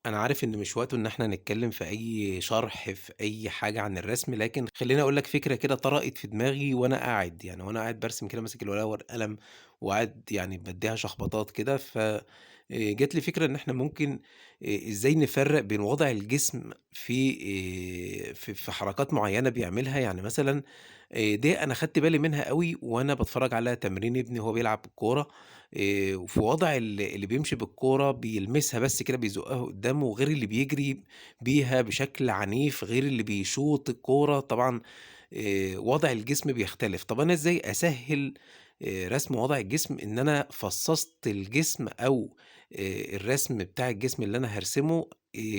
أنا عارف إن مش وقته إن إحنا نتكلم في أي شرح في أي حاجة عن الرسم، لكن خلّيني أقول لك فكرة كده طرقت في دماغي وأنا قاعد، يعني وأنا قاعد بارسم كده ماسك الورقة والقلم وقاعد يعني بادّيها شخبطات كده، جات لي فكرة إن إحنا ممكن إزاي نفرّق بين وضع الجسم في حركات معيّنة بيعملها، يعني مثلًا دي أنا خدت بالي منها أوي وأنا باتفرّج على تمرين ابني وهو بيلعب الكورة. وفي وضع اللي بيمشي بالكورة بيلمسها بس كده بيزُقّها قدّامه، غير اللي بيجري بيها بشكل عنيف، غير اللي بيشوط الكورة، طبعًا وضع الجسم بيختلف. طَب أنا إزاي أسهّل رسم وضع الجسم إن أنا فصّصت الجسم أو الرسم بتاع الجسم اللي أنا هارسمه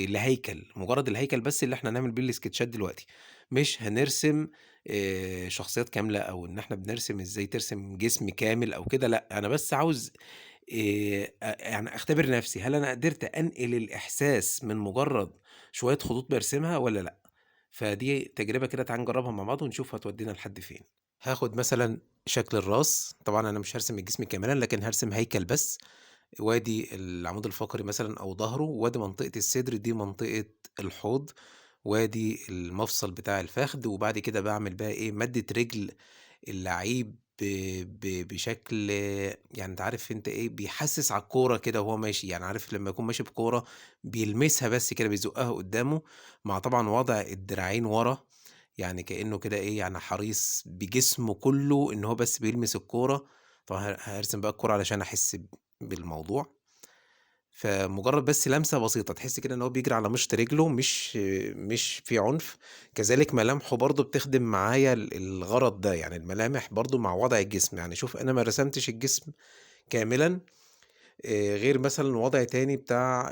لهيكل، مجرّد الهيكل بس اللي إحنا هنعمل بيه الإسكتشات دلوقتي، مش هنرسم شخصيات كاملة أو إن إحنا بنرسم إزاي ترسم جسم كامل أو كده لأ، أنا بس عاوز يعني أختبر نَفْسي، هل أنا قدرت أنقل الإحساس من مجرّد شوية خطوط بارسمها والّا لأ؟ فدي تجربة كده تعالَ نجرّبها مع بعض ونشوف هتودّينا لحد فين. هاخد مثلًا شكل الراس، طبعًا أنا مش هارسم الجسم كاملًا، لكن هارسم هيكل بس، وآدي العمود الفقري مثلًا أو ضهره، وآدي منطقة الصدر دي منطقة الحوض، وآدي المفصل بتاع الفخذ، وبعد كده باعمل بقى إيه، مَدّة رجل اللعيب ب ب بشكل يعني أنت عارف أنت إيه، بيحسِّس على الكورة كده وهو ماشي، يعني عارف لمّا يكون ماشي بكورة بيلمسها بس كده بيزُقّها قدّامه، مع طبعًا وضع الدراعين ورا، يعني كإنه كده إيه، يعني حريص بجسمه كُلّه إن هو بس بيلمس الكورة، طبعًا هارسم بقى الكورة علشان أحس بالموضوع. فمجرد بس لمسة بسيطة، تحس كده إن هو بيجري على مشط رجله مش في عنف، كذلك ملامحه برضه بتخدم معايا الغرض ده، يعني الملامح برضه مع وضع الجسم، يعني شوف أنا ما رسمتش الجسم كاملًا غير مثلًا وضع تاني بتاع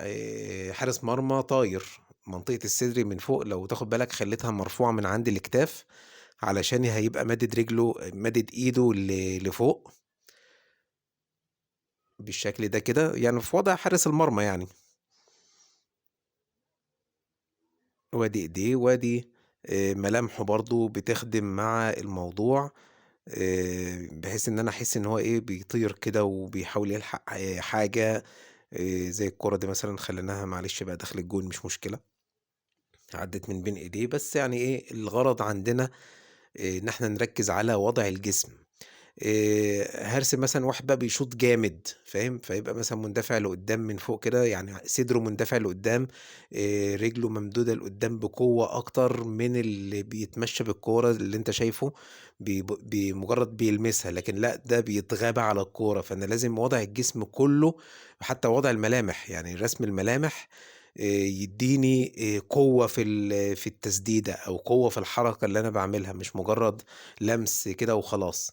حارس مرمى طاير، منطقة الصدر من فوق لو تاخد بالك خليتها مرفوعة من عند الكتاف، علشان هيبقى مادد رجله مادد إيده لفوق بالشكل ده كده، يعني في وضع حارس المرمى يعني. وادي إيديه، وادي ملامحه برضه بتخدم مع الموضوع، بحيث إن أنا أحس إن هو إيه، بيطير كده وبيحاول يلحق حاجة زي الكورة دي مثلًا خلّيناها معلش بقى داخل الجون مش مشكلة، عدِّت من بين إيديه، بس يعني إيه، الغرض عندنا إن إحنا نركّز على وضع الجسم. هارسم مثلًا واحد بقى بيشوط جامد فاهم، فيبقى مثلًا مندفع لقدّام من فوق كده، يعني صدره مندفع لقدّام، رجله ممدودة لقدّام بقوة أكتر من اللي بيتمشى بالكورة اللي أنت شايفه بمجرد بيلمسها، لكن لأ ده بيتغابى على الكورة، فأنا لازم وضع الجسم كلّه، حتى وضع الملامح، يعني رسم الملامح يدّيني قوة في التسديدة أو قوة في الحركة اللي أنا باعملها، مش مجرد لمس كده وخلاص.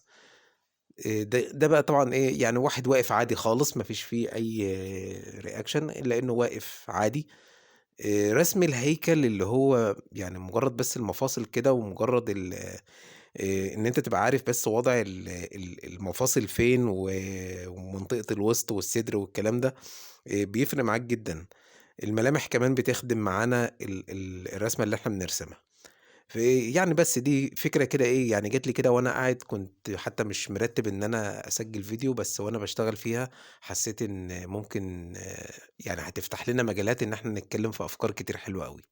ده بقى طبعًا إيه، يعني واحد واقف عادي خالص ما فيش فيه أي reaction إلا إنه واقف عادي. رسم الهيكل اللي هو يعني مجرّد بس المفاصل كده ومجرّد إن أنت تبقى عارف بس وضع المفاصل فين ومنطقة الوسط والصدر والكلام ده، بيفرق معاك جدًا. الملامح كمان بتخدم معانا الرسمة اللي إحنا بنرسمها. يعني بس دي فكرة كده إيه، يعني جات لي كده وأنا قاعد كنت حتى مش مرتّب إن أنا أسجّل فيديو، بس وأنا باشتغل فيها حسّيت إن ممكن يعني هتفتح لنا مجالات إن إحنا نتكلّم في أفكار كتير حلوة أوي.